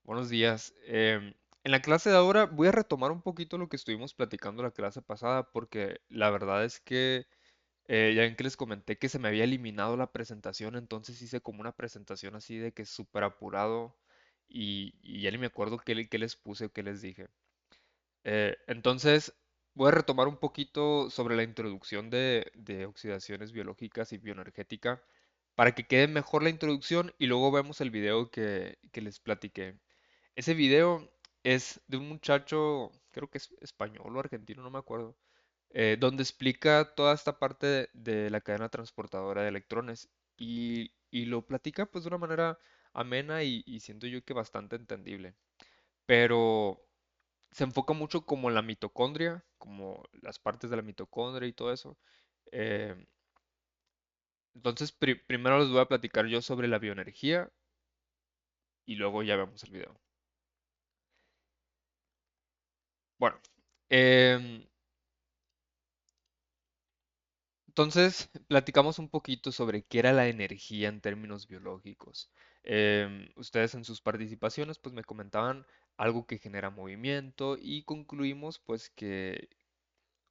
Buenos días. En la clase de ahora voy a retomar un poquito lo que estuvimos platicando la clase pasada porque la verdad es que ya ven que les comenté que se me había eliminado la presentación, entonces hice como una presentación así de que súper apurado y ya ni me acuerdo qué les puse o qué les dije. Entonces voy a retomar un poquito sobre la introducción de oxidaciones biológicas y bioenergética para que quede mejor la introducción y luego vemos el video que les platiqué. Ese video es de un muchacho, creo que es español o argentino, no me acuerdo, donde explica toda esta parte de la cadena transportadora de electrones y lo platica pues de una manera amena y siento yo que bastante entendible. Pero se enfoca mucho como en la mitocondria, como las partes de la mitocondria y todo eso. Eh, entonces, primero les voy a platicar yo sobre la bioenergía y luego ya vemos el video. Bueno, em, entonces platicamos un poquito sobre qué era la energía en términos biológicos. Ustedes en sus participaciones pues me comentaban algo que genera movimiento y concluimos pues que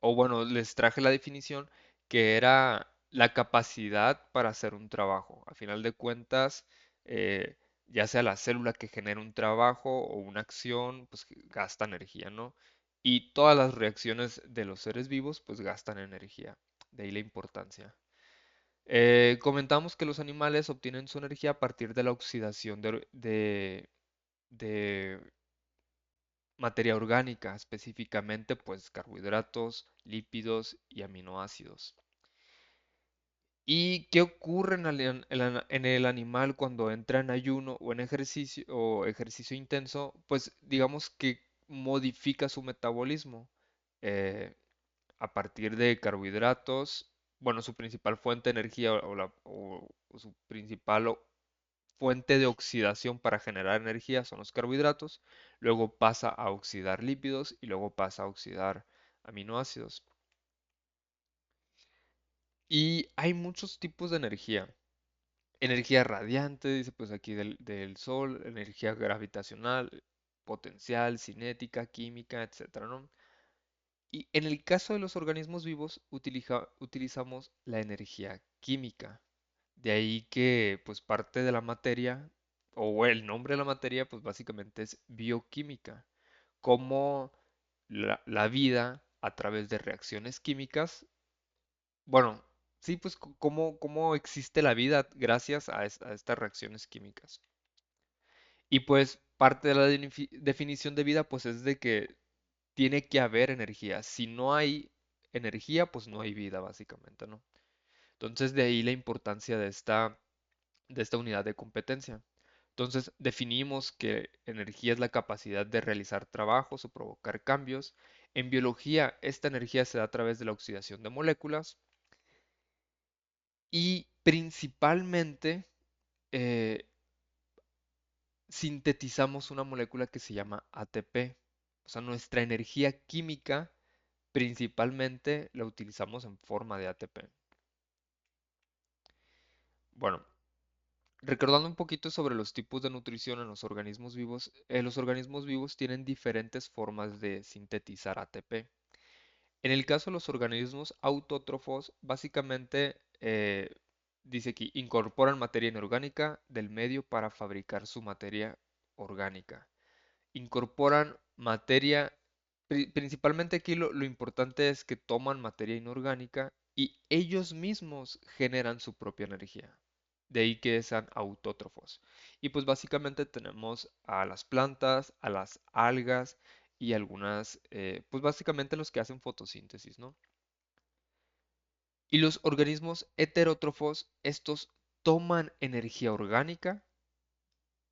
o bueno, les traje la definición que era la capacidad para hacer un trabajo. A final de cuentas, eh, ya sea la célula que genera un trabajo o una acción, pues que gasta energía, ¿no? Y todas las reacciones de los seres vivos, pues gastan energía. De ahí la importancia. Comentamos que los animales obtienen su energía a partir de la oxidación de materia orgánica, específicamente pues carbohidratos, lípidos y aminoácidos. ¿Y qué ocurre en el animal cuando entra en ayuno o ejercicio intenso? Pues digamos que modifica su metabolismo eh, a partir de carbohidratos. Bueno, su principal fuente de energía o su principal fuente de oxidación para generar energía son los carbohidratos, luego pasa a oxidar lípidos y luego pasa a oxidar aminoácidos. Y hay muchos tipos de energía. Energía radiante, dice pues aquí del sol, energía gravitacional, potencial, cinética, química, etcétera, ¿no? Y en el caso de los organismos vivos utilizamos la energía química. De ahí que pues parte de la materia o el nombre de la materia pues básicamente es bioquímica. Como la vida a través de reacciones químicas, bueno, sí pues cómo existe la vida gracias a estas reacciones químicas. Y pues parte de la definición de vida pues es de que tiene que haber energía. Si no hay energía pues no hay vida básicamente, ¿no? Entonces de ahí la importancia de esta unidad de competencia. Entonces, definimos que energía es la capacidad de realizar trabajos o provocar cambios. En biología, esta energía se da a través de la oxidación de moléculas y principalmente eh, sintetizamos una molécula que se llama ATP. O sea, nuestra energía química principalmente la utilizamos en forma de ATP. Bueno, recordando un poquito sobre los tipos de nutrición en los organismos vivos tienen diferentes formas de sintetizar ATP. En el caso de los organismos autótrofos, básicamente dice que incorporan materia inorgánica del medio para fabricar su materia orgánica. Incorporan materia, principalmente aquí lo importante es que toman materia inorgánica y ellos mismos generan su propia energía. De ahí que sean autótrofos. Y pues básicamente tenemos a las plantas, a las algas y algunas, pues básicamente los que hacen fotosíntesis, ¿no? Y los organismos heterótrofos, estos toman energía orgánica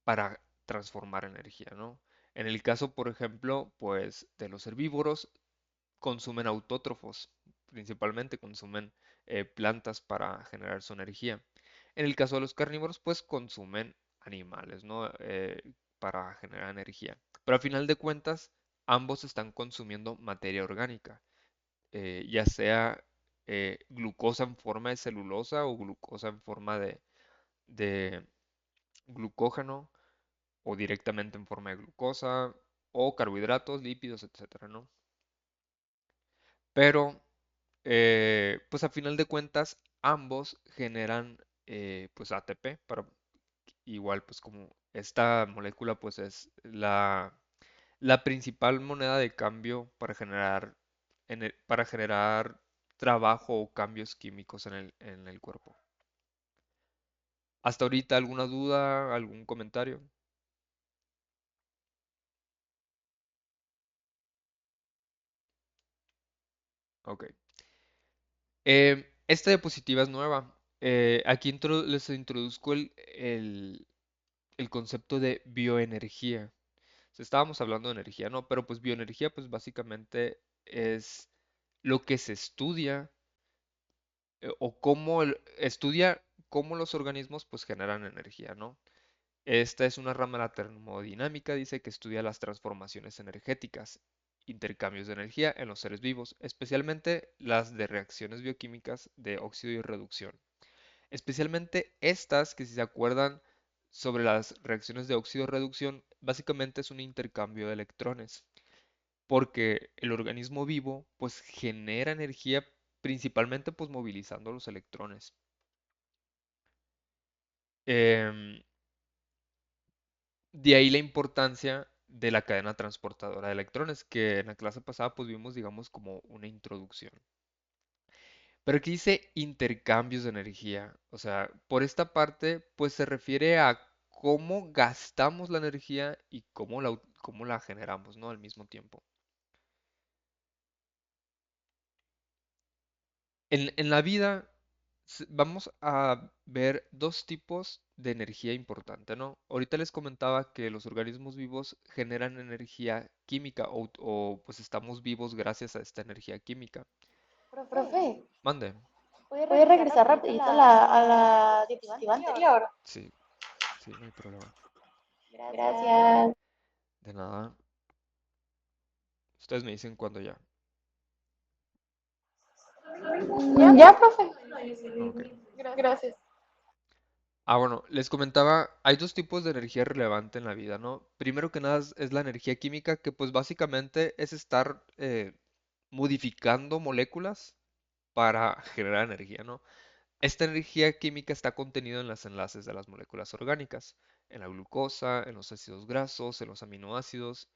para transformar energía, ¿no? En el caso, por ejemplo, pues de los herbívoros, consumen autótrofos, principalmente consumen plantas para generar su energía. En el caso de los carnívoros, pues consumen animales, ¿no? Para generar energía. Pero al final de cuentas, ambos están consumiendo materia orgánica, ya sea glucosa en forma de celulosa o glucosa en forma de glucógeno o directamente en forma de glucosa o carbohidratos, lípidos, etcétera, ¿no? Pero, pues a final de cuentas, ambos generan pues ATP, para igual pues como esta molécula pues es la principal moneda de cambio para generar, para generar trabajo o cambios químicos en el cuerpo. ¿Hasta ahorita alguna duda, algún comentario? Ok. Esta diapositiva es nueva. Aquí les introduzco el concepto de bioenergía. Estábamos hablando de energía, ¿no? Pero pues bioenergía pues básicamente es lo que se estudia o cómo estudia cómo los organismos pues generan energía, ¿no? Esta es una rama de la termodinámica, dice que estudia las transformaciones energéticas, intercambios de energía en los seres vivos, especialmente las de reacciones bioquímicas de óxido y reducción. Especialmente estas, que si se acuerdan sobre las reacciones de óxido-reducción, básicamente es un intercambio de electrones, porque el organismo vivo pues genera energía principalmente pues movilizando los electrones. Em, de ahí la importancia de la cadena transportadora de electrones, que en la clase pasada pues vimos digamos como una introducción. Pero aquí dice intercambios de energía. O sea, por esta parte, pues se refiere a cómo gastamos la energía y cómo la generamos, ¿no? Al mismo tiempo. En la vida vamos a ver dos tipos de energía importante, ¿no? Ahorita les comentaba que los organismos vivos generan energía química pues estamos vivos gracias a esta energía química. Profe, Mande. ¿puede regresar rapidito a la diapositiva anterior? Sí, sí, no hay problema. Gracias. De nada. Ustedes me dicen cuando ya. Ya, profe. Ok. Gracias. Bueno, les comentaba, hay dos tipos de energía relevante en la vida, ¿no? Primero que nada es la energía química, que pues básicamente es estar modificando moléculas para generar energía, ¿no? Esta energía química está contenida en los enlaces de las moléculas orgánicas, en la glucosa, en los ácidos grasos, en los aminoácidos,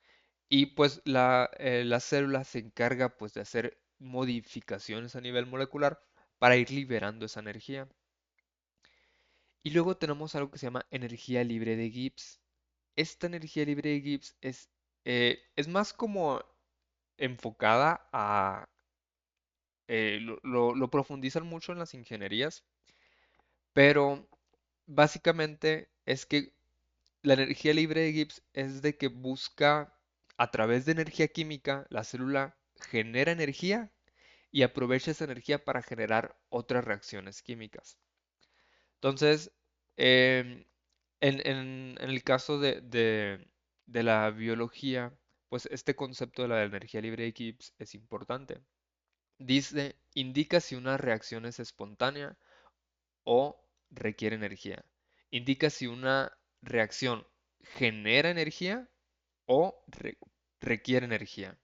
y pues la célula se encarga pues de hacer modificaciones a nivel molecular para ir liberando esa energía. Y luego tenemos algo que se llama energía libre de Gibbs. Esta energía libre de Gibbs es más como enfocada a... lo profundizan mucho en las ingenierías, pero básicamente es que la energía libre de Gibbs es de que busca, a través de energía química, la célula genera energía y aprovecha esa energía para generar otras reacciones químicas. Entonces, em, en el caso de la biología, pues este concepto de la energía libre de Gibbs es importante. Dice, indica si una reacción es espontánea o requiere energía. Indica si una reacción genera energía o requiere energía.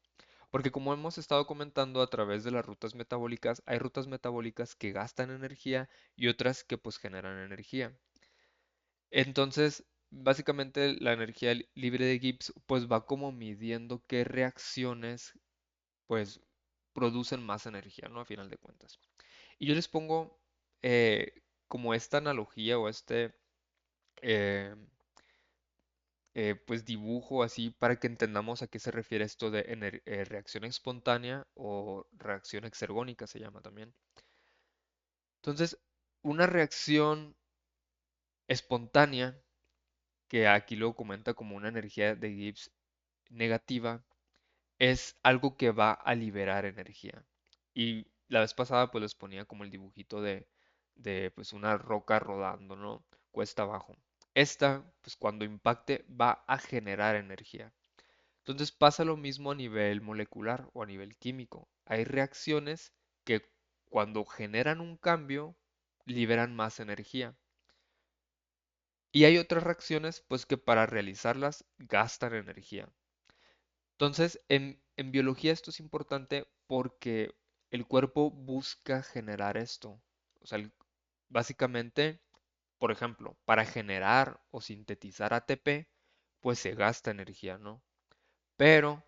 Porque como hemos estado comentando a través de las rutas metabólicas, hay rutas metabólicas que gastan energía y otras que pues generan energía. Entonces, básicamente la energía libre de Gibbs pues va como midiendo qué reacciones pues producen más energía, ¿no? A final de cuentas. Y yo les pongo como esta analogía o eh, pues dibujo así para que entendamos a qué se refiere esto de reacción espontánea o reacción exergónica se llama también. Entonces, una reacción espontánea, que aquí lo comenta como una energía de Gibbs negativa, es algo que va a liberar energía. Y la vez pasada pues les ponía como el dibujito de pues una roca rodando, ¿no? Cuesta abajo. Esta pues cuando impacte va a generar energía. Entonces pasa lo mismo a nivel molecular o a nivel químico. Hay reacciones que cuando generan un cambio liberan más energía. Y hay otras reacciones, pues que para realizarlas gastan energía. Entonces, en biología esto es importante porque el cuerpo busca generar esto. O sea, básicamente, por ejemplo, para generar o sintetizar ATP, pues se gasta energía, ¿no? Pero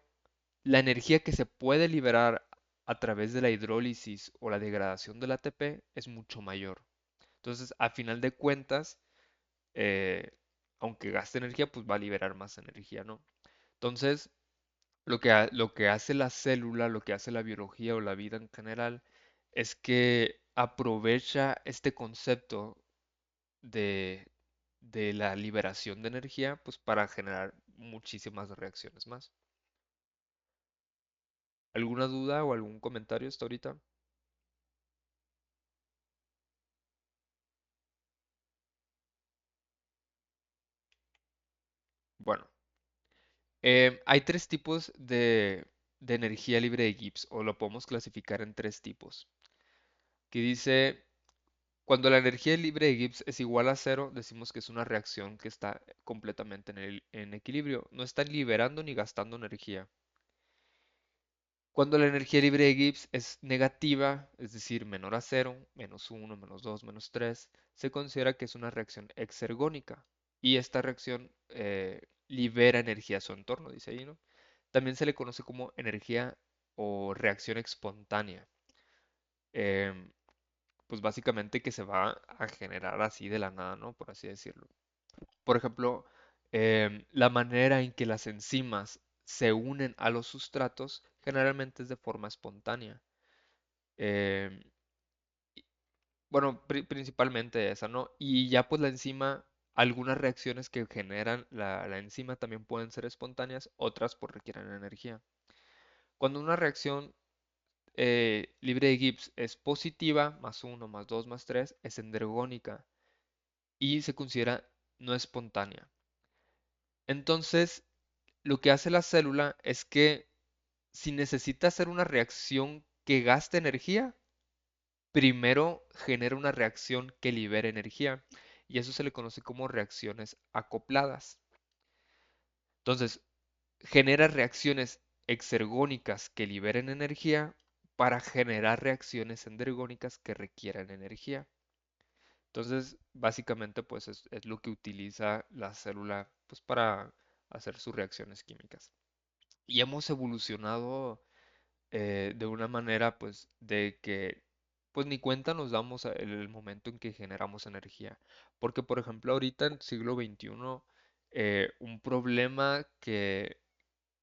la energía que se puede liberar a través de la hidrólisis o la degradación del ATP es mucho mayor. Entonces, a final de cuentas, eh, aunque gaste energía, pues va a liberar más energía, ¿no? Entonces, lo que hace la célula, lo que hace la biología o la vida en general, es que aprovecha este concepto de, de la liberación de energía, pues para generar muchísimas reacciones más. ¿Alguna duda o algún comentario hasta ahorita? Bueno, hay tres tipos de energía libre de Gibbs, o lo podemos clasificar en tres tipos. Que dice, cuando la energía libre de Gibbs es igual a cero, decimos que es una reacción que está completamente en equilibrio. No están liberando ni gastando energía. Cuando la energía libre de Gibbs es negativa, es decir, menor a cero, menos uno, menos 2, menos 3, se considera que es una reacción exergónica. Y esta reacción libera energía a su entorno, dice ahí, ¿no? También se le conoce como energía o reacción espontánea. Em, pues básicamente que se va a generar así de la nada, ¿no? Por así decirlo. Por ejemplo, la manera en que las enzimas se unen a los sustratos generalmente es de forma espontánea. Em, y- bueno, principalmente esa, ¿no? Y ya pues la enzima, algunas reacciones que generan la enzima también pueden ser espontáneas, otras pues requieren energía. Cuando una reacción libre de Gibbs es positiva, más uno, más 2, más 3, es endergónica y se considera no espontánea. Entonces, lo que hace la célula es que si necesita hacer una reacción que gaste energía, primero genera una reacción que libere energía. Y eso se le conoce como reacciones acopladas. Entonces, genera reacciones exergónicas que liberen energía para generar reacciones endergónicas que requieran energía. Entonces, básicamente, pues es lo que utiliza la célula pues, para hacer sus reacciones químicas. Y hemos evolucionado de una manera, pues, de que, pues, ni cuenta nos damos en el momento en que generamos energía. Porque, por ejemplo, ahorita en el siglo XXI, un problema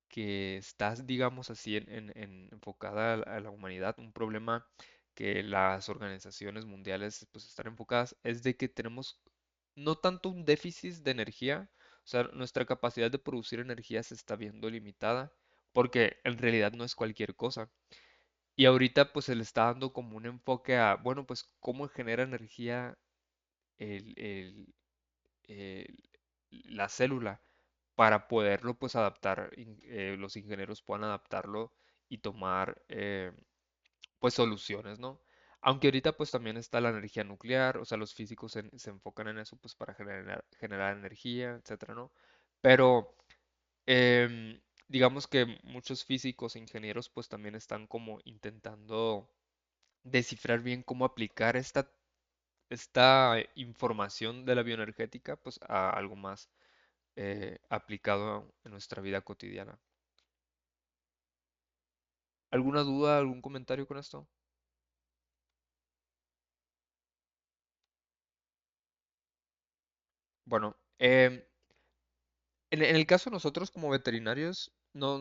que estás, digamos así, enfocada a la humanidad, un problema que las organizaciones mundiales pues están enfocadas, es de que tenemos no tanto un déficit de energía, o sea, nuestra capacidad de producir energía se está viendo limitada, porque en realidad no es cualquier cosa. Y ahorita pues se le está dando como un enfoque a, bueno, pues cómo genera energía el, el- el- la célula para poderlo pues adaptar, los ingenieros puedan adaptarlo y tomar pues soluciones, ¿no? Aunque ahorita pues también está la energía nuclear, o sea, los físicos se enfocan en eso pues para generar energía, etcétera, ¿no? Pero digamos que muchos físicos e ingenieros pues también están como intentando descifrar bien cómo aplicar esta información de la bioenergética pues a algo más aplicado en nuestra vida cotidiana. ¿Alguna duda, algún comentario con esto? Bueno, en el caso de nosotros como veterinarios, no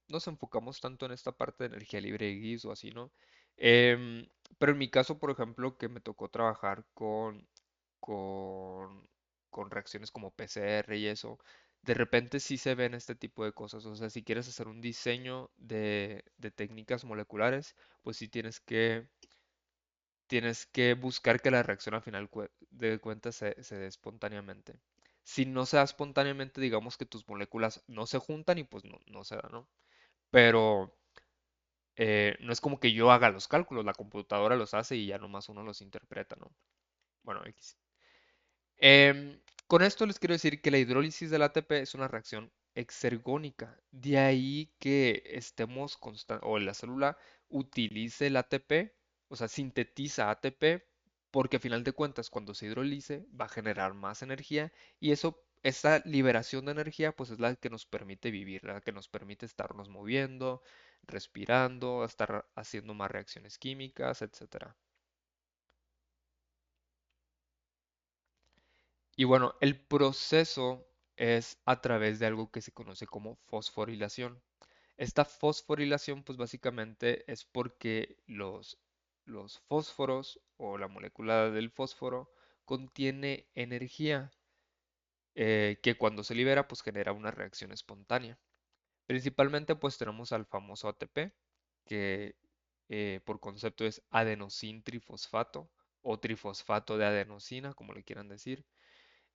nos enfocamos tanto en esta parte de energía libre de GIS o así, ¿no? Em, pero en mi caso, por ejemplo, que me tocó trabajar con, con reacciones como PCR y eso, de repente sí se ven este tipo de cosas. O sea, si quieres hacer un diseño de técnicas moleculares, pues sí tienes que buscar que la reacción al final de cuentas se dé espontáneamente. Si no se da espontáneamente, digamos que tus moléculas no se juntan y pues no se da, ¿no? Pero no es como que yo haga los cálculos, la computadora los hace y ya nomás uno los interpreta, ¿no? Bueno, X. Con esto les quiero decir que la hidrólisis del ATP es una reacción exergónica. De ahí que estemos constantes, o la célula utilice el ATP, o sea, sintetiza ATP, porque a final de cuentas, cuando se hidrolice, va a generar más energía y eso, esa liberación de energía, pues es la que nos permite vivir, la que nos permite estarnos moviendo, respirando, estar haciendo más reacciones químicas, etcétera. Y bueno, el proceso es a través de algo que se conoce como fosforilación. Esta fosforilación, pues básicamente es porque los fósforos o la molécula del fósforo contiene energía que cuando se libera, pues genera una reacción espontánea. Principalmente, pues tenemos al famoso ATP, que por concepto es adenosín trifosfato o trifosfato de adenosina, como le quieran decir.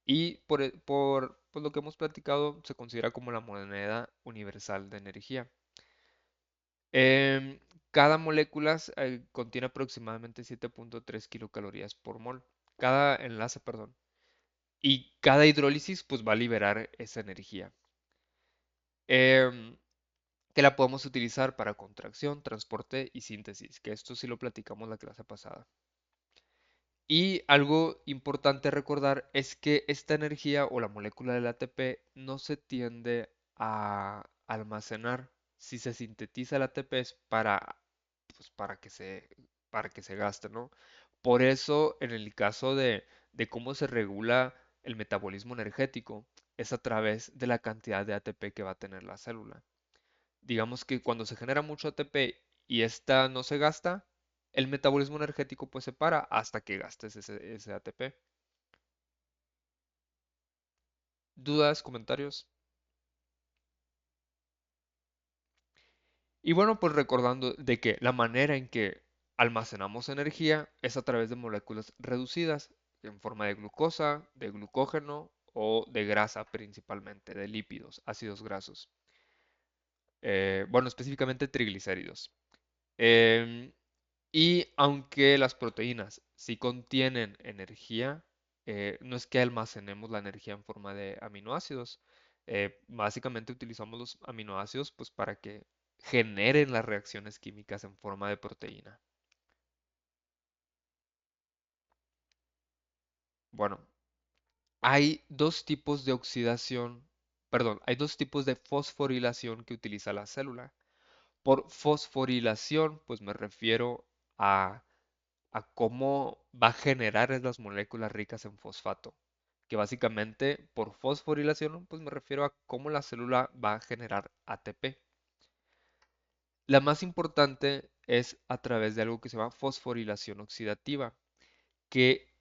Y por lo que hemos platicado, se considera como la moneda universal de energía. Em, Cada molécula contiene aproximadamente 7.3 kilocalorías por mol. Cada enlace, perdón. Y cada hidrólisis pues va a liberar esa energía. Em, que la podemos utilizar para contracción, transporte y síntesis, que esto sí lo platicamos la clase pasada. Y algo importante recordar es que esta energía o la molécula del ATP no se tiende a almacenar. Si se sintetiza el ATP es pues para que se gaste, ¿no? Por eso, en el caso de cómo se regula el metabolismo energético, es a través de la cantidad de ATP que va a tener la célula. Digamos que cuando se genera mucho ATP y esta no se gasta, el metabolismo energético pues se para hasta que gastes ese ATP. ¿Dudas, comentarios? Y bueno, pues recordando de que la manera en que almacenamos energía es a través de moléculas reducidas en forma de glucosa, de glucógeno o de grasa principalmente, de lípidos, ácidos grasos. Bueno, específicamente triglicéridos. Em, Y aunque las proteínas sí contienen energía, no es que almacenemos la energía en forma de aminoácidos. Básicamente utilizamos los aminoácidos pues para que generen las reacciones químicas en forma de proteína. Bueno, hay dos tipos de oxidación, perdón, hay dos tipos de fosforilación que utiliza la célula. Por fosforilación, pues me refiero a cómo va a generar las moléculas ricas en fosfato. Que básicamente por fosforilación, pues me refiero a cómo la célula va a generar ATP. La más importante es a través de algo que se llama fosforilación oxidativa, que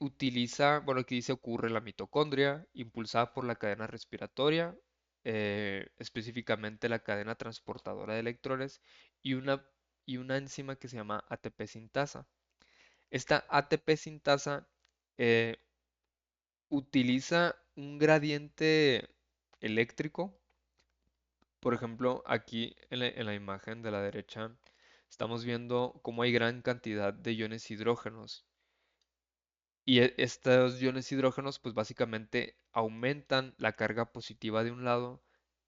utiliza, bueno, aquí dice ocurre en la mitocondria, impulsada por la cadena respiratoria, específicamente la cadena transportadora de electrones y una enzima que se llama ATP sintasa. Esta ATP sintasa eh, utiliza un gradiente eléctrico. Por ejemplo, aquí en la imagen de la derecha estamos viendo cómo hay gran cantidad de iones hidrógenos. Y estos iones hidrógenos pues básicamente aumentan la carga positiva de un lado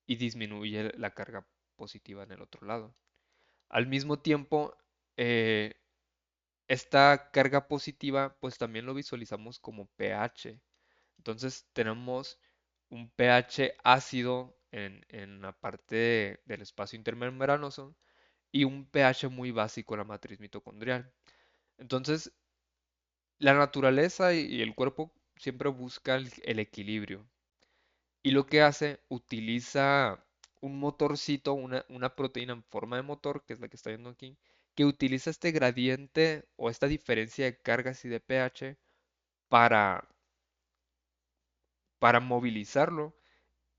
y disminuye la carga positiva en el otro lado. Al mismo tiempo, eh, esta carga positiva pues también lo visualizamos como pH. Entonces tenemos un pH ácido en la parte del espacio intermembranoso y un pH muy básico en la matriz mitocondrial. Entonces, la naturaleza y el cuerpo siempre busca el equilibrio. Y lo que hace, utiliza un motorcito, una proteína en forma de motor, que es la que está viendo aquí, que utiliza este gradiente o esta diferencia de cargas y de pH para, para movilizarlo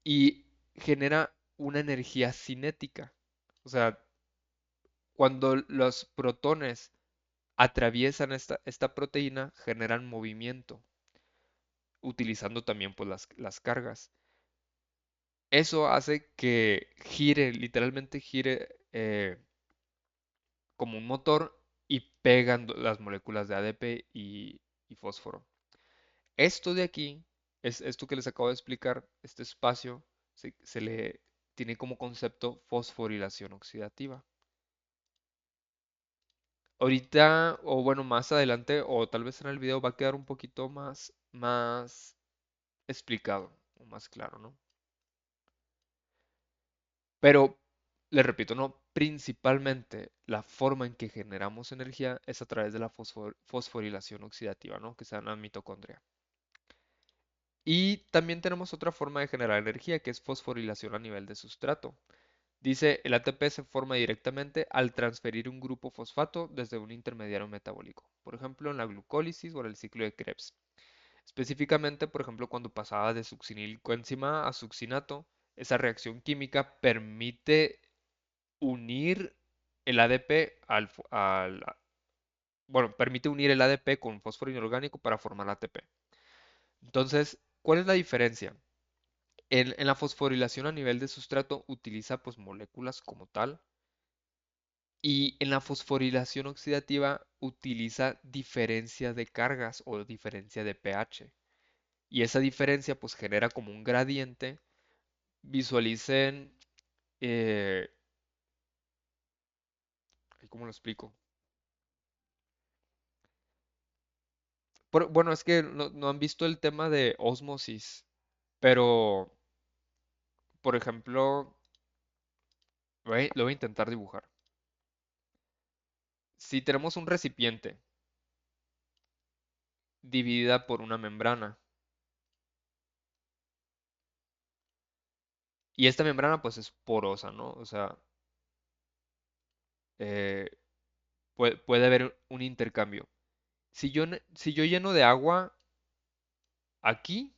y genera una energía cinética. O sea, cuando los protones atraviesan esta proteína, generan movimiento, utilizando también pues, las cargas. Eso hace que gire, literalmente gire como un motor y pegan las moléculas de ADP y fósforo. Esto de aquí Es esto que les acabo de explicar, este espacio se le tiene como concepto fosforilación oxidativa. Ahorita, o bueno, más adelante, o tal vez en el video va a quedar un poquito más explicado, o más claro, ¿no? Pero, le repito, no, principalmente la forma en que generamos energía es a través de la fosforilación oxidativa, ¿no? Que se llama mitocondria. Y también tenemos otra forma de generar energía, que es fosforilación a nivel de sustrato. Dice, el ATP se forma directamente al transferir un grupo fosfato desde un intermediario metabólico, por ejemplo, en la glucólisis o en el ciclo de Krebs. Específicamente, por ejemplo, cuando pasaba de succinilcoenzima a succinato, esa reacción química permite unir el ADP bueno, permite unir el ADP con fósforo inorgánico para formar ATP. Entonces, ¿cuál es la diferencia? En la fosforilación a nivel de sustrato utiliza pues moléculas como tal y en la fosforilación oxidativa utiliza diferencia de cargas o diferencia de pH. Y esa diferencia pues genera como un gradiente. Visualicen, eh, ¿cómo lo explico? Bueno, es que no han visto el tema de ósmosis, pero, por ejemplo, lo voy a intentar dibujar. Si tenemos un recipiente dividida por una membrana, y esta membrana pues es porosa, ¿no? O sea, eh, puede haber un intercambio. Si yo lleno de agua aquí,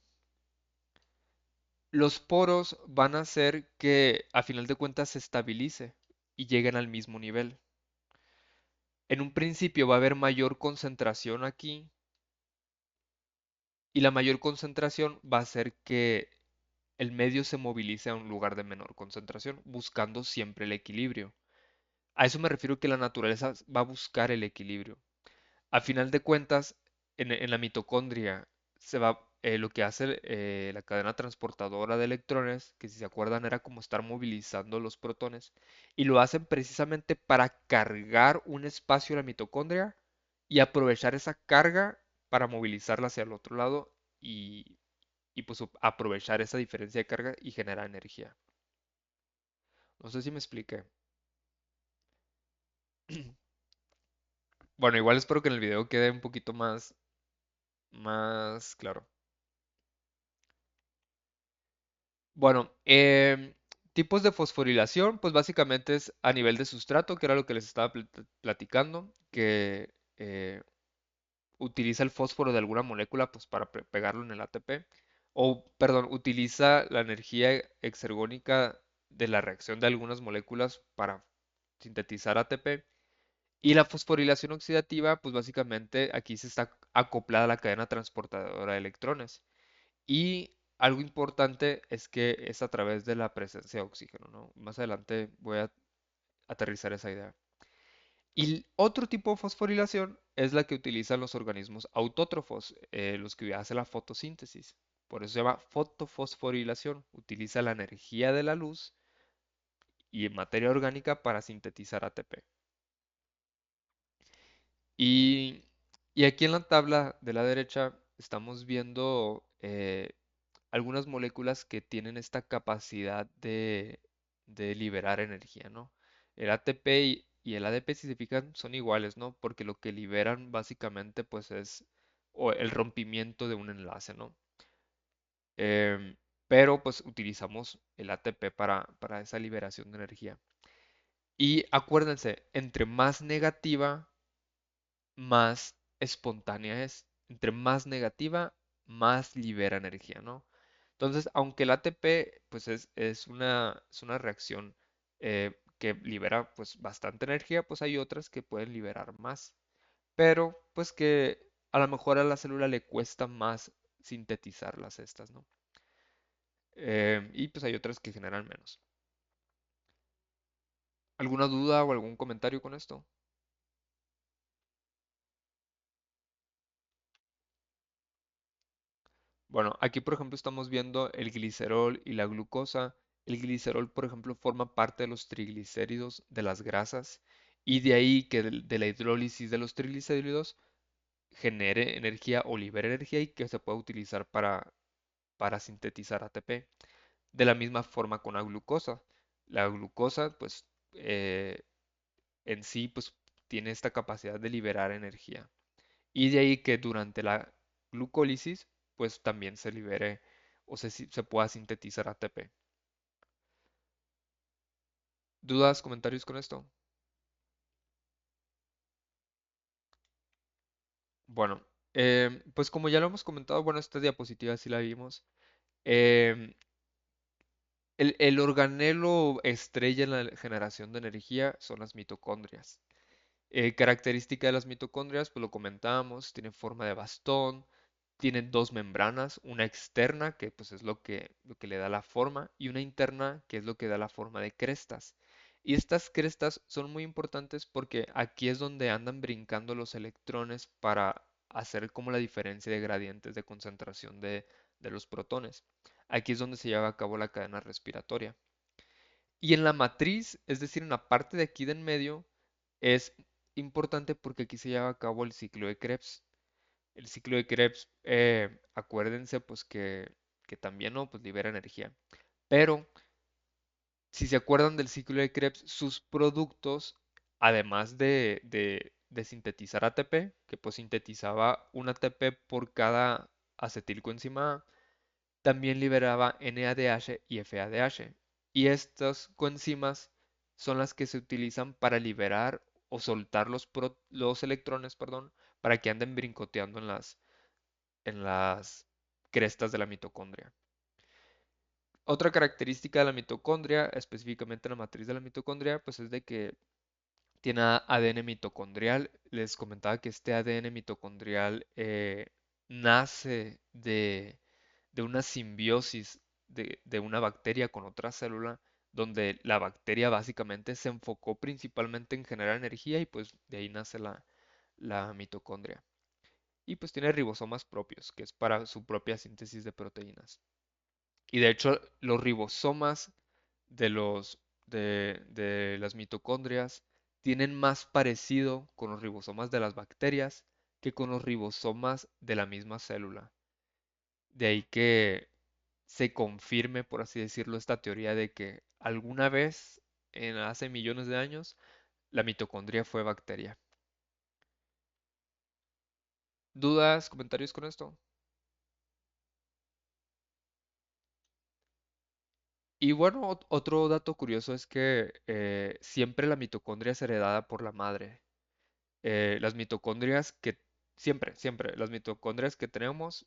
los poros van a hacer que a final de cuentas se estabilice y lleguen al mismo nivel. En un principio va a haber mayor concentración aquí y la mayor concentración va a hacer que el medio se movilice a un lugar de menor concentración, buscando siempre el equilibrio. A eso me refiero que la naturaleza va a buscar el equilibrio. A final de cuentas, en la mitocondria lo que hace la cadena transportadora de electrones, que si se acuerdan era como estar movilizando los protones, y lo hacen precisamente para cargar un espacio en la mitocondria y aprovechar esa carga para movilizarla hacia el otro lado y, y pues aprovechar esa diferencia de carga y generar energía. No sé si me expliqué. Bueno, igual espero que en el video quede un poquito más claro. Bueno, tipos de fosforilación, pues básicamente es a nivel de sustrato, que era lo que les estaba platicando, que utiliza el fósforo de alguna molécula pues para pegarlo en el ATP, o perdón, utiliza la energía exergónica de la reacción de algunas moléculas para sintetizar ATP. Y la fosforilación oxidativa, pues básicamente aquí se está acoplada a la cadena transportadora de electrones. Y algo importante es que es a través de la presencia de oxígeno, ¿no? Más adelante voy a aterrizar esa idea. Y otro tipo de fosforilación es la que utilizan los organismos autótrofos, los que hacen la fotosíntesis. Por eso se llama fotofosforilación. Utiliza la energía de la luz y materia orgánica para sintetizar ATP. Y, y aquí en la tabla de la derecha estamos viendo algunas moléculas que tienen esta capacidad de liberar energía, ¿no? El ATP y el ADP, si se fijan, son iguales, ¿no? Porque lo que liberan básicamente pues es el rompimiento de un enlace, ¿no? Em, pero pues utilizamos el ATP para esa liberación de energía. Y acuérdense, entre más negativa, más espontánea es. Entre más negativa, más libera energía, ¿no? Entonces, aunque el ATP pues es una reacción que libera pues bastante energía, pues hay otras que pueden liberar más, pero pues que a lo mejor a la célula le cuesta más sintetizarlas estas, ¿no? Y pues hay otras que generan menos. ¿Alguna duda o algún comentario con esto? Bueno, aquí por ejemplo estamos viendo el glicerol y la glucosa. El glicerol, por ejemplo, forma parte de los triglicéridos de las grasas y de ahí que de la hidrólisis de los triglicéridos genere energía o libere energía y que se pueda utilizar para sintetizar ATP. De la misma forma con la glucosa. La glucosa, pues, en sí, pues, tiene esta capacidad de liberar energía. Y de ahí que durante la glucólisis, pues, también se libere o se pueda sintetizar ATP. ¿Dudas, comentarios con esto? Bueno, pues como ya lo hemos comentado, bueno, esta diapositiva sí la vimos. em, el organelo estrella en la generación de energía son las mitocondrias. Característica de las mitocondrias, pues lo comentábamos, tienen forma de bastón, tienen dos membranas, una externa, que pues es lo que le da la forma, y una interna, que es lo que da la forma de crestas. Y estas crestas son muy importantes porque aquí es donde andan brincando los electrones para hacer como la diferencia de gradientes de concentración de los protones. Aquí es donde se lleva a cabo la cadena respiratoria. Y en la matriz, es decir, en la parte de aquí de en medio, es importante porque aquí se lleva a cabo el ciclo de Krebs. El ciclo de Krebs, acuérdense pues que también no, pues libera energía. Pero si se acuerdan del ciclo de Krebs, sus productos, además de sintetizar ATP, que pues sintetizaba un ATP por cada acetilcoenzima A, también liberaba NADH y FADH. Y estas coenzimas son las que se utilizan para liberar o soltar los electrones, perdón, para que anden brincoteando en las crestas de la mitocondria. Otra característica de la mitocondria, específicamente la matriz de la mitocondria, pues es de que tiene ADN mitocondrial. Les comentaba que este ADN mitocondrial nace de una simbiosis de una bacteria con otra célula, donde la bacteria básicamente se enfocó principalmente en generar energía y pues de ahí nace la mitocondria. Y pues tiene ribosomas propios, que es para su propia síntesis de proteínas. Y de hecho, los ribosomas de las mitocondrias tienen más parecido con los ribosomas de las bacterias que con los ribosomas de la misma célula. De ahí que se confirme, por así decirlo, esta teoría de que alguna vez, hace millones de años, la mitocondria fue bacteria. ¿Dudas, comentarios con esto? Y bueno, otro dato curioso es que siempre la mitocondria es heredada por la madre. Las mitocondrias que, siempre, las mitocondrias que tenemos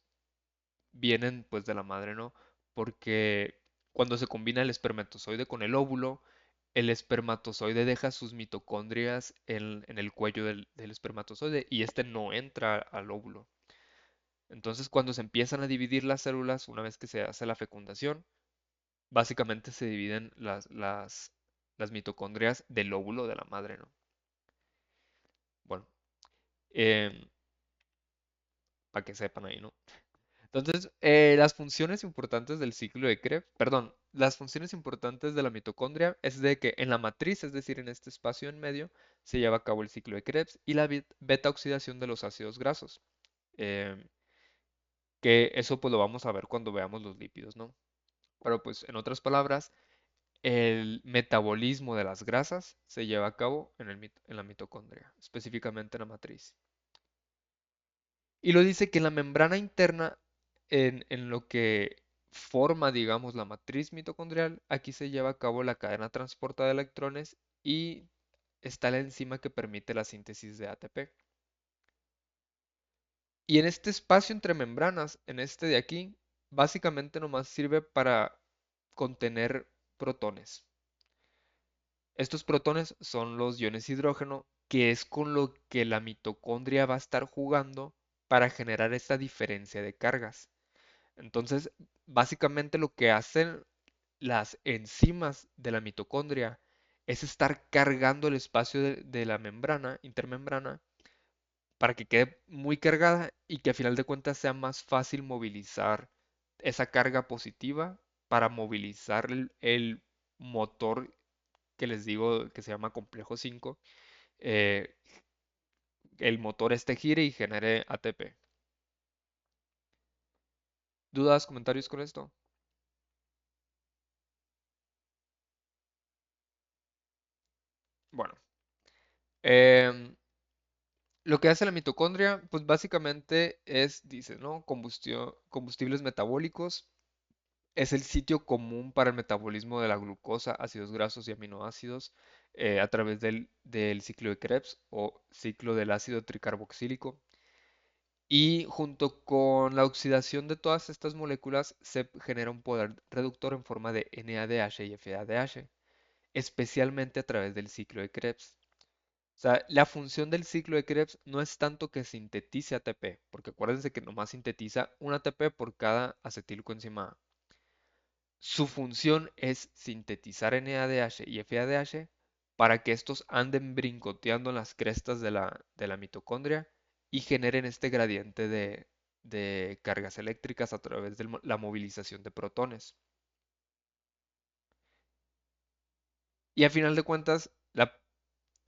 vienen pues de la madre, ¿no? Porque cuando se combina el espermatozoide con el óvulo, el espermatozoide deja sus mitocondrias en el cuello del espermatozoide y este no entra al óvulo. Entonces, cuando se empiezan a dividir las células, una vez que se hace la fecundación, básicamente se dividen las mitocondrias del óvulo de la madre, ¿no? Bueno, para que sepan ahí, ¿no? Entonces, las funciones importantes del ciclo de Krebs, perdón, las funciones importantes de la mitocondria es de que en la matriz, es decir, en este espacio en medio, se lleva a cabo el ciclo de Krebs y la beta oxidación de los ácidos grasos. eh, que eso pues lo vamos a ver cuando veamos los lípidos, ¿no? Pero pues en otras palabras, el metabolismo de las grasas se lleva a cabo en la mitocondria, específicamente en la matriz. Y lo dice que en la membrana interna, en lo que forma, digamos, la matriz mitocondrial, aquí se lleva a cabo la cadena transporta de electrones y está la enzima que permite la síntesis de ATP. Y en este espacio entre membranas, en este de aquí, básicamente nomás sirve para contener protones. Estos protones son los iones hidrógeno, que es con lo que la mitocondria va a estar jugando para generar esta diferencia de cargas. Entonces, básicamente lo que hacen las enzimas de la mitocondria es estar cargando el espacio de la membrana, intermembrana, para que quede muy cargada y que a final de cuentas sea más fácil movilizar esa carga positiva para movilizar el motor que les digo que se llama complejo 5, eh, el motor este gire y genere ATP. ¿Dudas, comentarios con esto? Bueno, em, lo que hace la mitocondria, pues básicamente es, dice, ¿no? Combustibles metabólicos. Es el sitio común para el metabolismo de la glucosa, ácidos grasos y aminoácidos a través del ciclo de Krebs o ciclo del ácido tricarboxílico. Y junto con la oxidación de todas estas moléculas se genera un poder reductor en forma de NADH y FADH, especialmente a través del ciclo de Krebs. O sea, la función del ciclo de Krebs no es tanto que sintetice ATP, porque acuérdense que nomás sintetiza un ATP por cada acetilcoenzima A. Su función es sintetizar NADH y FADH para que estos anden brincoteando en las crestas de la mitocondria y generen este gradiente de cargas eléctricas a través de la movilización de protones. Y a final de cuentas, la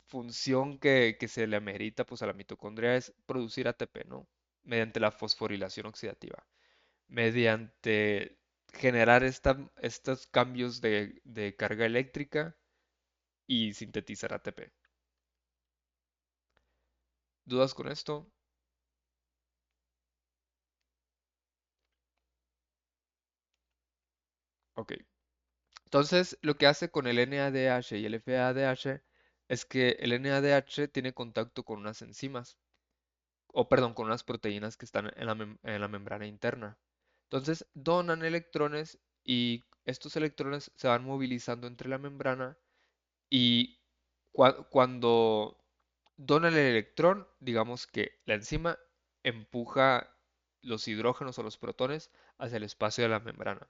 función que se le amerita pues, a la mitocondria es producir ATP, ¿no? Mediante la fosforilación oxidativa, mediante generar estos cambios de carga eléctrica y sintetizar ATP. ¿Dudas con esto? Ok. Entonces, lo que hace con el NADH y el FADH es que el NADH tiene contacto con unas enzimas, o perdón, con unas proteínas que están en la membrana interna. Entonces, donan electrones y estos electrones se van movilizando entre la membrana y cuando donan el electrón, digamos que la enzima empuja los hidrógenos o los protones hacia el espacio de la membrana.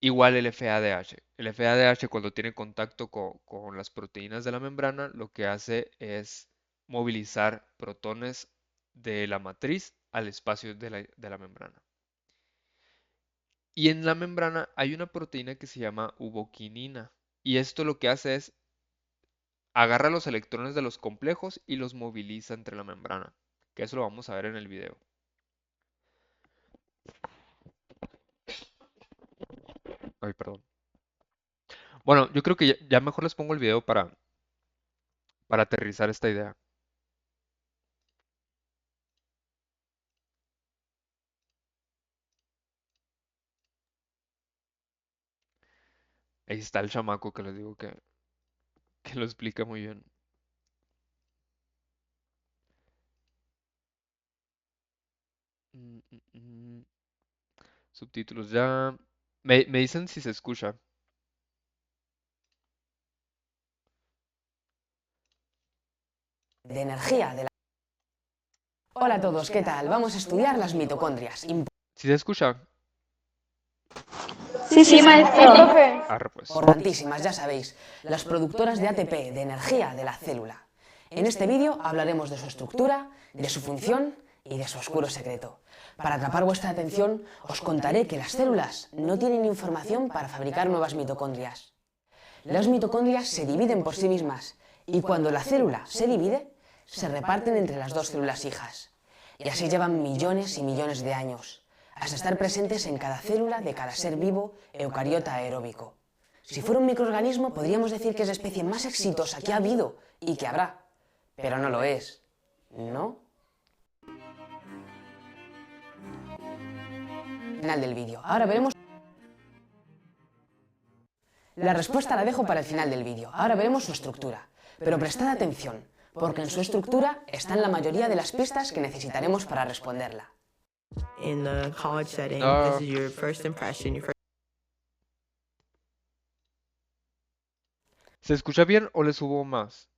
Igual el FADH. El FADH cuando tiene contacto con las proteínas de la membrana, lo que hace es movilizar protones de la matriz al espacio de la membrana. Y en la membrana hay una proteína que se llama uboquinina. Y esto lo que hace es agarra los electrones de los complejos y los moviliza entre la membrana. Que eso lo vamos a ver en el video. Ay, perdón. Bueno, yo creo que ya mejor les pongo el video para aterrizar esta idea. Ahí está el chamaco que les digo que lo explica muy bien. Mm, mm, mm. Subtítulos ya. Me dicen si se escucha. De energía de la... Hola a todos, ¿qué tal? Vamos a estudiar las mitocondrias. Si se escucha. Sí, sí, maestro. profe. Arre pues. Importantísimas, ya sabéis, las productoras de ATP, de energía de la célula. En este vídeo hablaremos de su estructura, de su función y de su oscuro secreto. Para atrapar vuestra atención, os contaré que las células no tienen información para fabricar nuevas mitocondrias. Las mitocondrias se dividen por sí mismas y cuando la célula se divide, se reparten entre las dos células hijas. Y así llevan millones y millones de años, hasta estar presentes en cada célula de cada ser vivo eucariota aeróbico. Si fuera un microorganismo, podríamos decir que es la especie más exitosa que ha habido y que habrá, pero no lo es, ¿no? Final del vídeo. Ahora veremos... La respuesta la dejo para el final del vídeo. Ahora veremos su estructura. Pero prestad atención, porque en su estructura están la mayoría de las pistas que necesitaremos para responderla. In the college setting, No. this is your first impression, your first... ¿Se escucha bien o le subo más?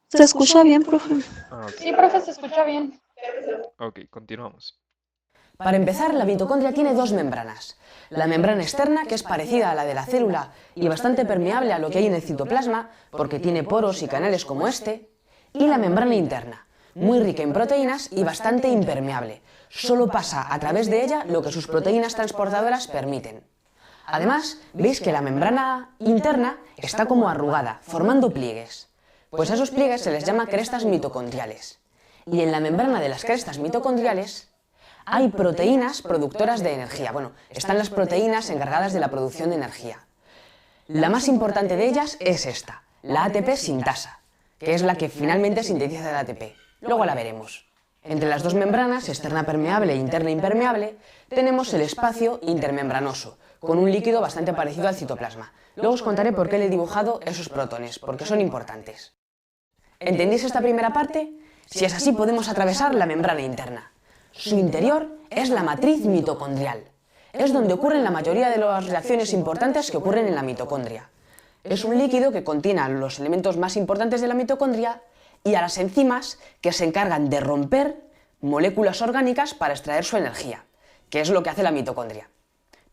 ¿Se escucha bien, profe? Ok, Sí, profe, se escucha bien. ok, continuamos. Para empezar, la mitocondria tiene dos membranas. La membrana externa, que es parecida a la de la célula y bastante permeable a lo que hay en el citoplasma, porque tiene poros y canales como este, y la membrana interna, muy rica en proteínas y bastante impermeable. Solo pasa a través de ella lo que sus proteínas transportadoras permiten. Además, veis que la membrana interna está como arrugada, formando pliegues. Pues a esos pliegues se les llama crestas mitocondriales. Y en la membrana de las crestas mitocondriales hay proteínas productoras de energía. Bueno, están las proteínas encargadas de la producción de energía. La más importante de ellas es esta, la ATP sintasa, que es la que finalmente sintetiza el ATP. Luego la veremos. Entre las dos membranas, externa permeable e interna impermeable, tenemos el espacio intermembranoso, con un líquido bastante parecido al citoplasma. Luego os contaré por qué le he dibujado esos protones, porque son importantes. ¿Entendéis esta primera parte? Si es así, podemos atravesar la membrana interna. Su interior es la matriz mitocondrial. Es donde ocurren la mayoría de las reacciones importantes que ocurren en la mitocondria. Es un líquido que contiene a los elementos más importantes de la mitocondria y a las enzimas que se encargan de romper moléculas orgánicas para extraer su energía, que es lo que hace la mitocondria.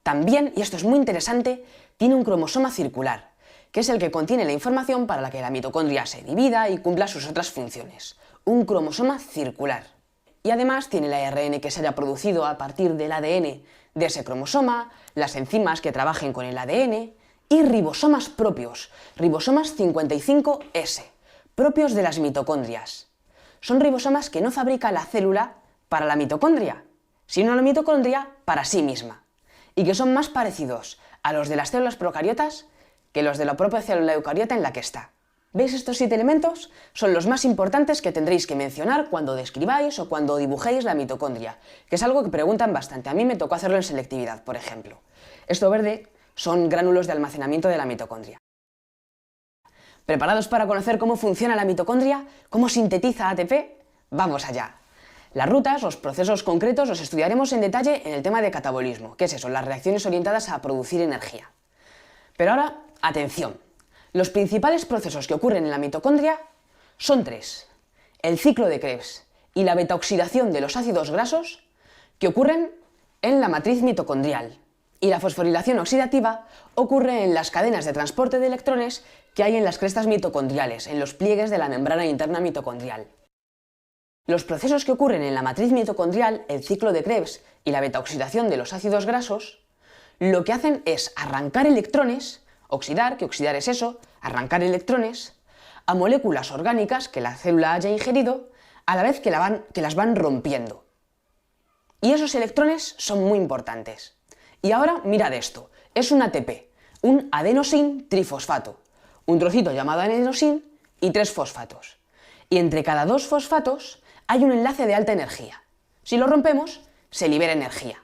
También, y esto es muy interesante, tiene un cromosoma circular, que es el que contiene la información para la que la mitocondria se divida y cumpla sus otras funciones. Un cromosoma circular. Y además tiene el ARN que se haya producido a partir del ADN de ese cromosoma, las enzimas que trabajen con el ADN y ribosomas propios, ribosomas 55S, propios de las mitocondrias. Son ribosomas que no fabrica la célula para la mitocondria, sino la mitocondria para sí misma, y que son más parecidos a los de las células procariotas que los de la propia célula eucariota en la que está. ¿Veis? Estos 7 elementos son los más importantes que tendréis que mencionar cuando describáis o cuando dibujéis la mitocondria, que es algo que preguntan bastante. A mí me tocó hacerlo en selectividad, por ejemplo. Esto verde son gránulos de almacenamiento de la mitocondria. ¿Preparados para conocer cómo funciona la mitocondria? ¿Cómo sintetiza ATP? ¡Vamos allá! Las rutas, los procesos concretos, los estudiaremos en detalle en el tema de catabolismo, que es eso, las reacciones orientadas a producir energía. Pero ahora, atención. Los principales procesos que ocurren en la mitocondria son 3. El ciclo de Krebs y la betaoxidación de los ácidos grasos que ocurren en la matriz mitocondrial. Y la fosforilación oxidativa ocurre en las cadenas de transporte de electrones que hay en las crestas mitocondriales, en los pliegues de la membrana interna mitocondrial. Los procesos que ocurren en la matriz mitocondrial, el ciclo de Krebs y la betaoxidación de los ácidos grasos, lo que hacen es arrancar electrones, oxidar, que oxidar es eso, arrancar electrones, a moléculas orgánicas que la célula haya ingerido, a la vez que las van rompiendo. Y esos electrones son muy importantes. Y ahora mirad esto, es un ATP, un adenosin trifosfato, un trocito llamado adenosin y 3 fosfatos. Y entre cada 2 fosfatos hay un enlace de alta energía. Si lo rompemos, se libera energía.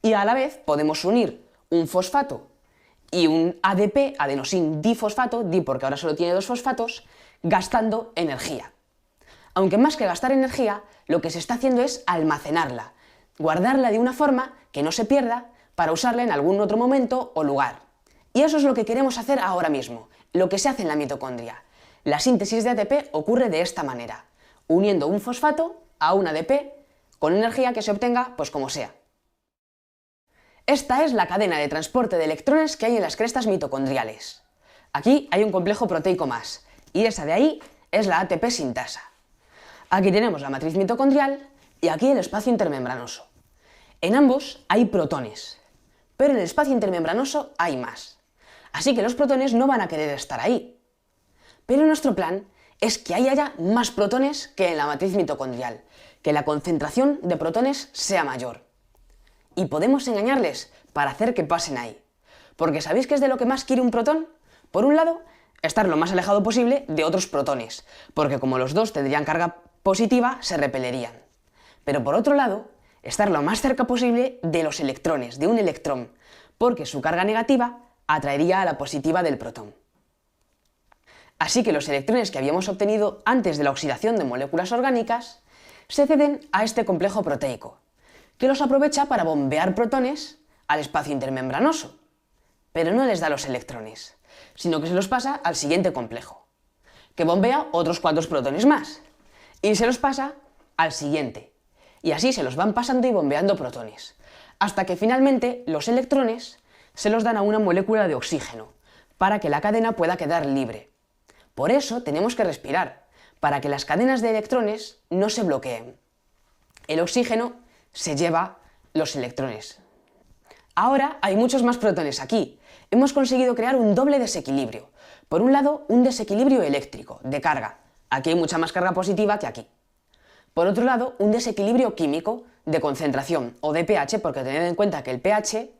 Y a la vez podemos unir un fosfato y un ADP, adenosin difosfato, di porque ahora solo tiene 2 fosfatos, gastando energía. Aunque más que gastar energía, lo que se está haciendo es almacenarla, guardarla de una forma que no se pierda para usarla en algún otro momento o lugar. Y eso es lo que queremos hacer ahora mismo, lo que se hace en la mitocondria. La síntesis de ATP ocurre de esta manera, uniendo un fosfato a un ADP con energía que se obtenga pues como sea. Esta es la cadena de transporte de electrones que hay en las crestas mitocondriales. Aquí hay un complejo proteico más, y esa de ahí es la ATP sintasa. Aquí tenemos la matriz mitocondrial y aquí el espacio intermembranoso. En ambos hay protones, pero en el espacio intermembranoso hay más. Así que los protones no van a querer estar ahí. Pero nuestro plan es que ahí haya más protones que en la matriz mitocondrial, que la concentración de protones sea mayor. Y podemos engañarles para hacer que pasen ahí. Porque ¿sabéis qué es de lo que más quiere un protón? Por un lado, estar lo más alejado posible de otros protones, porque como los dos tendrían carga positiva, se repelerían. Pero por otro lado, estar lo más cerca posible de los electrones, de un electrón, porque su carga negativa atraería a la positiva del protón. Así que los electrones que habíamos obtenido antes de la oxidación de moléculas orgánicas se ceden a este complejo proteico, que los aprovecha para bombear protones al espacio intermembranoso, pero no les da los electrones, sino que se los pasa al siguiente complejo, que bombea otros 4 protones más, y se los pasa al siguiente, y así se los van pasando y bombeando protones, hasta que finalmente los electrones se los dan a una molécula de oxígeno, para que la cadena pueda quedar libre. Por eso tenemos que respirar, para que las cadenas de electrones no se bloqueen. El oxígeno se lleva los electrones. Ahora hay muchos más protones aquí. Hemos conseguido crear un doble desequilibrio. Por un lado, un desequilibrio eléctrico, de carga. Aquí hay mucha más carga positiva que aquí. Por otro lado, un desequilibrio químico, de concentración, o de pH, porque tened en cuenta que el pH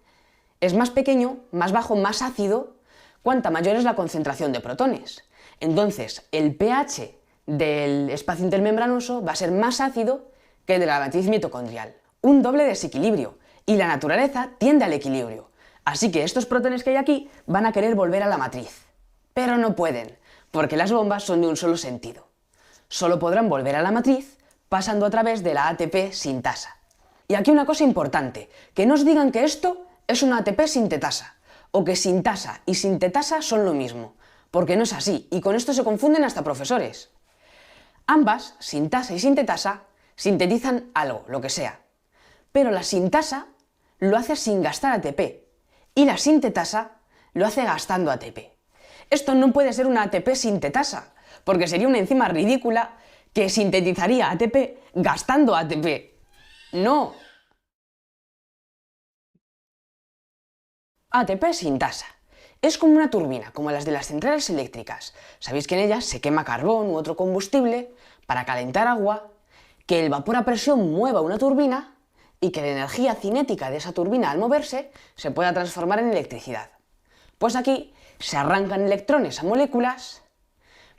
es más pequeño, más bajo, más ácido, cuanta mayor es la concentración de protones. Entonces, el pH del espacio intermembranoso va a ser más ácido que el de la matriz mitocondrial. Un doble desequilibrio, y la naturaleza tiende al equilibrio. Así que estos protones que hay aquí van a querer volver a la matriz. Pero no pueden, porque las bombas son de un solo sentido. Solo podrán volver a la matriz pasando a través de la ATP sintasa. Y aquí una cosa importante, que no os digan que esto es una ATP sintetasa, o que sintasa y sintetasa son lo mismo, porque no es así, y con esto se confunden hasta profesores. Ambas, sintasa y sintetasa, sintetizan algo, lo que sea. Pero la sintasa lo hace sin gastar ATP, y la sintetasa lo hace gastando ATP. Esto no puede ser una ATP sintetasa, porque sería una enzima ridícula que sintetizaría ATP gastando ATP. No. ATP sintasa. Es como una turbina, como las de las centrales eléctricas. Sabéis que en ellas se quema carbón u otro combustible para calentar agua, que el vapor a presión mueva una turbina y que la energía cinética de esa turbina al moverse se pueda transformar en electricidad. Pues aquí se arrancan electrones a moléculas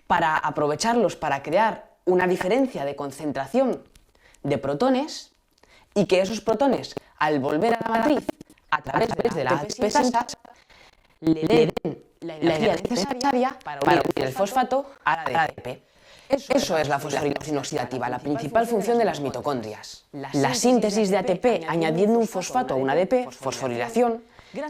para aprovecharlos para crear una diferencia de concentración de protones y que esos protones, al volver a la matriz a través de la ATP sintasa, le den la energía necesaria para unir el fosfato a la ATP. Eso es la fosforilación oxidativa, la principal función de las mitocondrias. La síntesis de ATP añadiendo un fosfato a un ADP, fosforilación,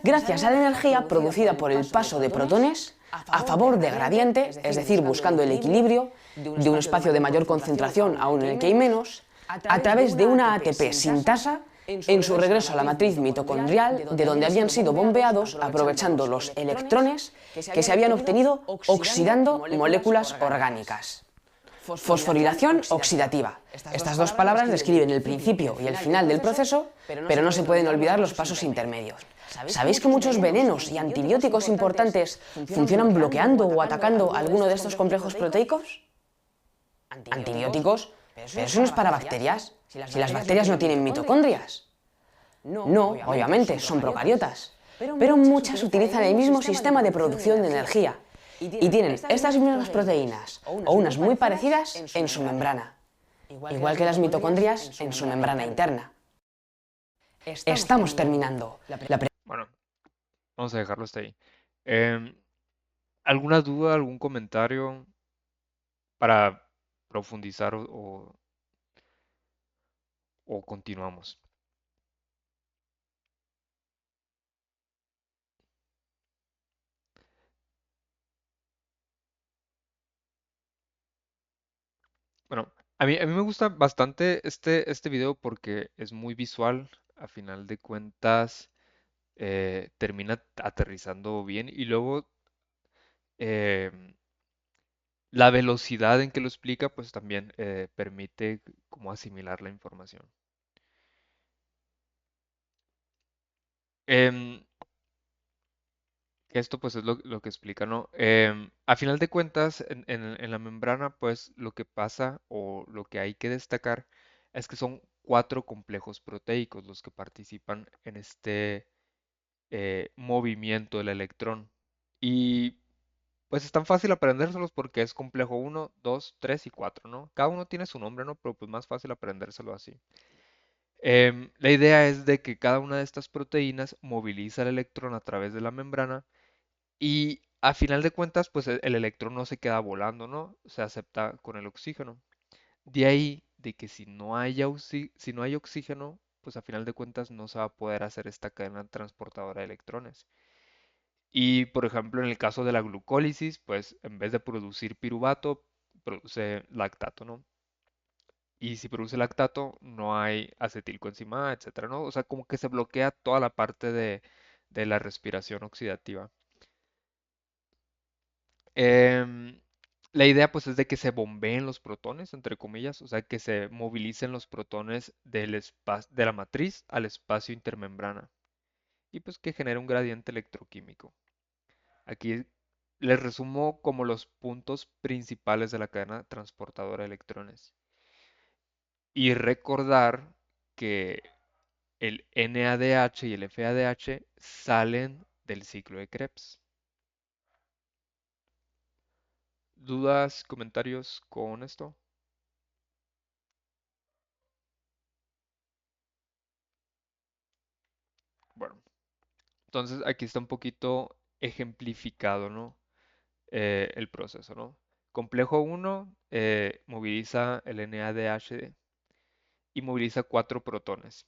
gracias a la energía producida por el paso de protones a favor de gradiente, es decir, buscando el equilibrio de un espacio de mayor concentración a uno en el que hay menos, a través de una ATP sintasa en su regreso a la matriz mitocondrial, de donde habían sido bombeados aprovechando los electrones que se habían obtenido oxidando moléculas orgánicas. Fosforilación oxidativa. Estas dos palabras describen el principio y el final del proceso, pero no se pueden olvidar los pasos intermedios. ¿Sabéis que muchos venenos y antibióticos importantes funcionan bloqueando o atacando alguno de estos complejos proteicos? ¿Antibióticos? Pero eso no es para bacterias. Si las bacterias no tienen mitocondrias. No, obviamente, son procariotas. Pero muchas utilizan el mismo sistema de producción de energía y tienen estas mismas proteínas o unas muy parecidas en su membrana, igual que las mitocondrias en su membrana interna. Estamos terminando. Bueno, vamos a dejarlo hasta ahí. Em, ¿Alguna duda, algún comentario para profundizar o continuamos? Bueno, a mí me gusta bastante este video porque es muy visual. A final de cuentas, termina aterrizando bien y luego em, la velocidad en que lo explica pues también permite como asimilar la información. Em, que esto pues es lo que explica, ¿no? A final de cuentas, en la membrana pues lo que pasa o lo que hay que destacar es que son cuatro complejos proteicos los que participan en este movimiento del electrón. Y pues es tan fácil aprendérselos porque es complejo uno, 2, 3 y 4, ¿no? Cada uno tiene su nombre, ¿no? Pero pues más fácil aprendérselo así. La idea es de que cada una de estas proteínas moviliza el electrón a través de la membrana y a final de cuentas, pues el electrón no se queda volando, ¿no? Se acepta con el oxígeno. De ahí de que si no hay oxígeno, pues a final de cuentas no se va a poder hacer esta cadena transportadora de electrones. Y por ejemplo, en el caso de la glucólisis, pues en vez de producir piruvato, produce lactato, ¿no? Y si produce lactato, no hay acetilcoenzima A, etcétera, ¿no? O sea, como que se bloquea toda la parte de la respiración oxidativa. Em, La idea pues es de que se bombeen los protones, entre comillas, o sea, que se movilicen los protones de la matriz al espacio intermembrana y pues que genere un gradiente electroquímico. Aquí les resumo como los puntos principales de la cadena transportadora de electrones. Y recordar que el NADH y el FADH salen del ciclo de Krebs. ¿Dudas, comentarios con esto? Bueno, entonces aquí está un poquito ejemplificado, ¿no? El proceso, ¿no? Complejo 1 moviliza el NADH y moviliza 4 protones.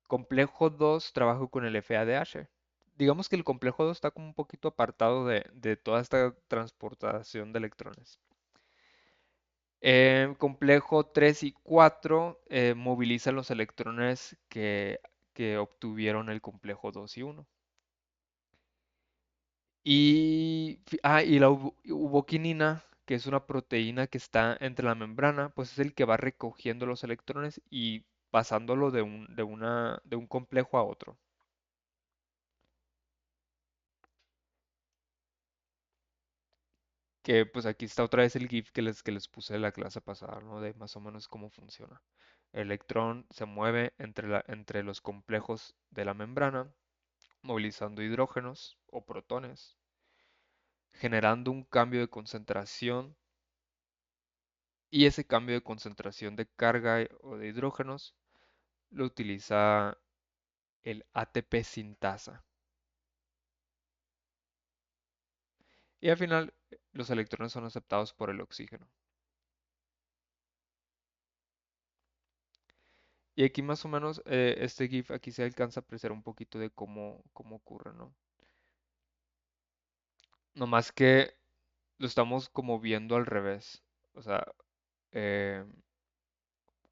Complejo 2 trabaja con el FADH. Digamos que el complejo 2 está como un poquito apartado de toda esta transportación de electrones. Complejo 3 y 4 movilizan los electrones que obtuvieron el complejo 2 y 1. Y la uboquinina, que es una proteína que está entre la membrana, pues es el que va recogiendo los electrones y pasándolo de un complejo a otro. Que pues aquí está otra vez el GIF que les puse en la clase pasada, ¿no? De más o menos cómo funciona. El electrón se mueve entre los complejos de la membrana, movilizando hidrógenos o protones, generando un cambio de concentración, y ese cambio de concentración de carga o de hidrógenos lo utiliza el ATP sintasa. Y al final los electrones son aceptados por el oxígeno. Y aquí más o menos este GIF aquí se alcanza a apreciar un poquito de cómo ocurre, ¿no? Nomás que lo estamos como viendo al revés. O sea, eh,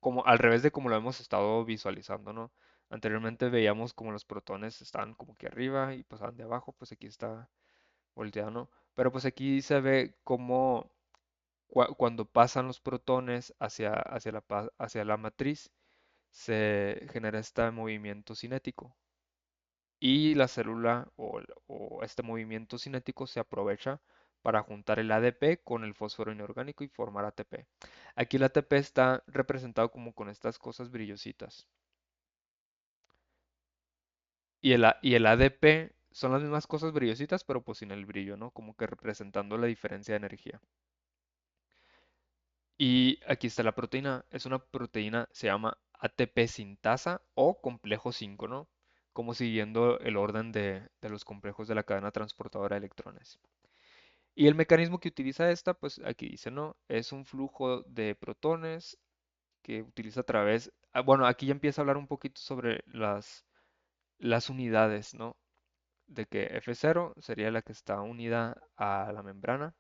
como al revés de como lo hemos estado visualizando, ¿no? Anteriormente veíamos como los protones estaban como que arriba y pasaban de abajo, pues aquí está volteado, ¿no? Pero pues aquí se ve como cuando pasan los protones hacia la matriz, se genera este movimiento cinético. Y la célula o este movimiento cinético se aprovecha para juntar el ADP con el fósforo inorgánico y formar ATP. Aquí el ATP está representado como con estas cosas brillositas. Y el ADP son las mismas cosas brillositas, pero pues sin el brillo, ¿no? Como que representando la diferencia de energía. Y aquí está la proteína. Es una proteína, se llama ATP sintasa o complejo 5, ¿no? Como siguiendo el orden de los complejos de la cadena transportadora de electrones. Y el mecanismo que utiliza esta, pues aquí dice, ¿no? Es un flujo de protones que utiliza a través... bueno, aquí ya empieza a hablar un poquito sobre las unidades, ¿no? De que F0 sería la que está unida a la membrana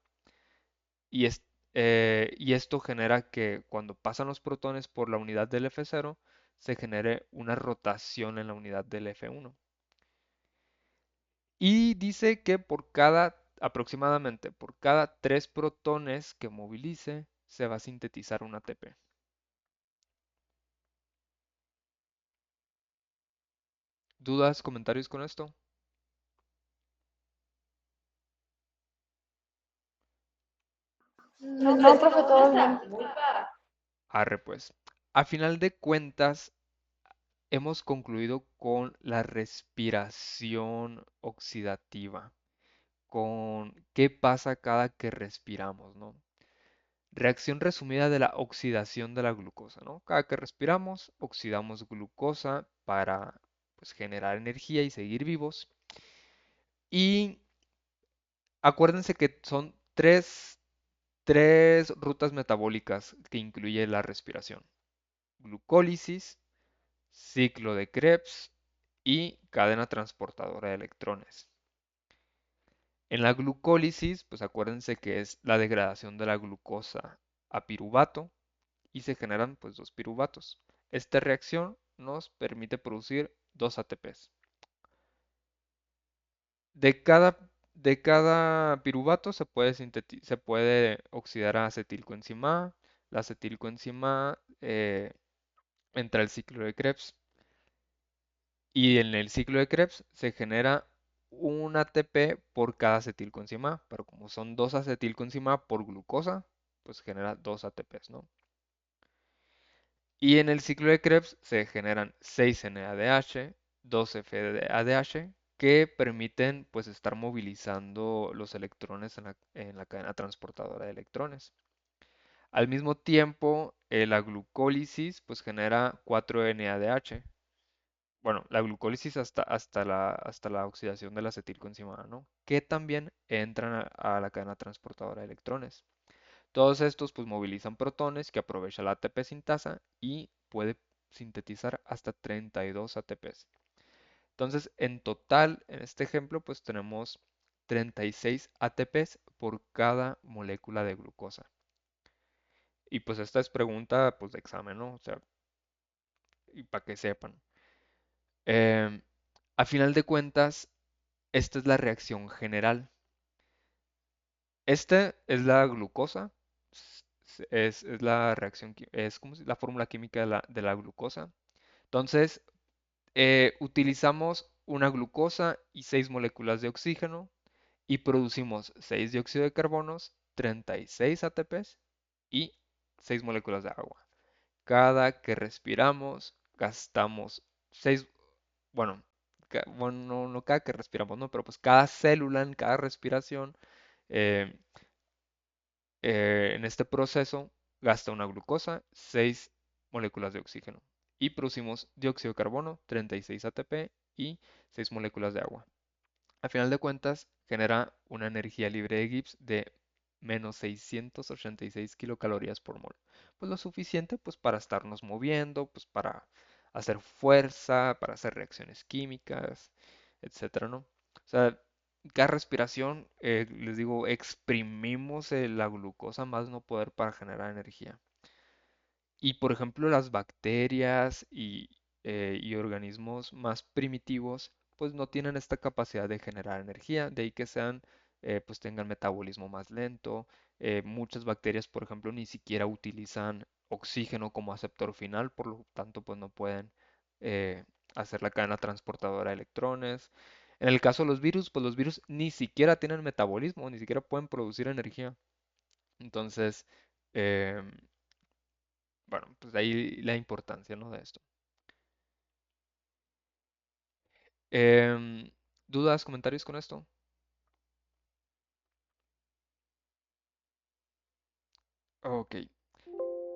y, y esto genera que cuando pasan los protones por la unidad del F0 se genere una rotación en la unidad del F1. Y dice que aproximadamente por cada 3 protones que movilice, se va a sintetizar un ATP. ¿Dudas, comentarios con esto? No, profe, todo bien. Arre pues. A final de cuentas, hemos concluido con la respiración oxidativa, con qué pasa cada que respiramos, ¿no? Reacción resumida de la oxidación de la glucosa, ¿no? Cada que respiramos, oxidamos glucosa para pues, generar energía y seguir vivos. Y acuérdense que son tres rutas metabólicas que incluye la respiración. Glucólisis, ciclo de Krebs y cadena transportadora de electrones. En la glucólisis, pues acuérdense que es la degradación de la glucosa a piruvato y se generan pues dos piruvatos. Esta reacción nos permite producir dos ATPs. De cada, De cada piruvato se puede oxidar a acetilcoenzima A. La acetilcoenzima A entra al ciclo de Krebs. Y en el ciclo de Krebs se genera un ATP por cada acetilcoenzima A. Pero como son dos acetilcoenzima A por glucosa, pues genera dos ATPs, ¿no? Y en el ciclo de Krebs se generan 6 NADH, 2 FADH, que permiten pues estar movilizando los electrones en la cadena transportadora de electrones. Al mismo tiempo, la glucólisis pues genera 4 NADH. Bueno, la glucólisis hasta la oxidación de la acetilcoenzima A, ¿no? Que también entran a la cadena transportadora de electrones. Todos estos pues movilizan protones que aprovecha la ATP sintasa y puede sintetizar hasta 32 ATPs. Entonces, en total, en este ejemplo, pues tenemos 36 ATPs por cada molécula de glucosa. Y pues esta es pregunta pues de examen, ¿no? O sea, y para que sepan. Em, a final de cuentas, esta es la reacción general. Esta es la glucosa, es la reacción, es como la fórmula química de la glucosa. Entonces, utilizamos una glucosa y 6 moléculas de oxígeno y producimos 6 dióxido de carbono, 36 ATPs y 6 moléculas de agua. Cada que respiramos, gastamos 6, bueno, bueno, no cada que respiramos, no, pero pues cada célula en cada respiración eh, en este proceso gasta una glucosa, 6 moléculas de oxígeno y producimos dióxido de carbono, 36 ATP y 6 moléculas de agua. A final de cuentas, genera una energía libre de Gibbs de menos 686 kilocalorías por mol. Pues lo suficiente pues para estarnos moviendo, pues para hacer fuerza, para hacer reacciones químicas, etcétera, ¿no? O sea, cada respiración, les digo, exprimimos la glucosa más no poder para generar energía. Y por ejemplo, las bacterias y organismos más primitivos, pues no tienen esta capacidad de generar energía, de ahí que pues tengan metabolismo más lento. Muchas bacterias, por ejemplo, ni siquiera utilizan oxígeno como aceptor final, por lo tanto, pues no pueden eh, hacer la cadena transportadora de electrones. En el caso de los virus, pues los virus ni siquiera tienen metabolismo, ni siquiera pueden producir energía. Entonces, em, bueno, pues de ahí la importancia, ¿no? De esto. Em, ¿Dudas, comentarios con esto? Ok.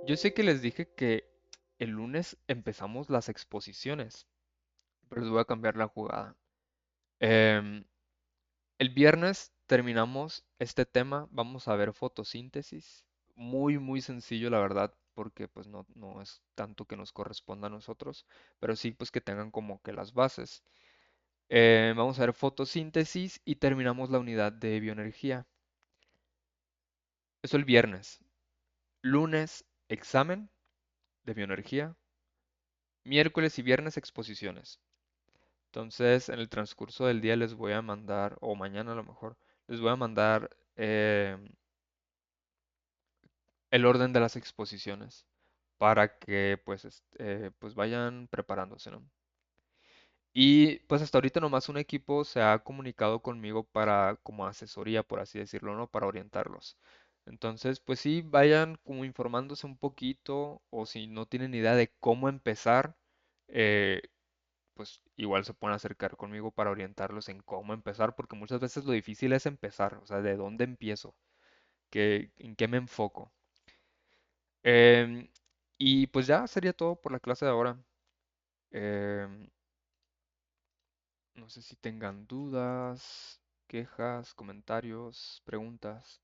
Yo sé que les dije que el lunes empezamos las exposiciones, pero les voy a cambiar la jugada. Em, el viernes terminamos este tema, vamos a ver fotosíntesis. Muy, muy sencillo, la verdad, porque pues no es tanto que nos corresponda a nosotros, pero sí pues que tengan como que las bases. Vamos a ver fotosíntesis y terminamos la unidad de bioenergía. Eso el viernes. Lunes, examen de bioenergía. Miércoles y viernes, exposiciones. Entonces, en el transcurso del día les voy a mandar, o mañana a lo mejor, les voy a mandar el orden de las exposiciones para que pues vayan preparándose, ¿no? Y pues hasta ahorita nomás un equipo se ha comunicado conmigo para como asesoría, por así decirlo, ¿no? Para orientarlos. Entonces, pues sí, vayan como informándose un poquito o si no tienen idea de cómo empezar, eh, pues igual se pueden acercar conmigo para orientarlos en cómo empezar, porque muchas veces lo difícil es empezar, o sea, de dónde empiezo, en qué me enfoco. Em, y pues ya sería todo por la clase de ahora. Em, no sé si tengan dudas, quejas, comentarios, preguntas.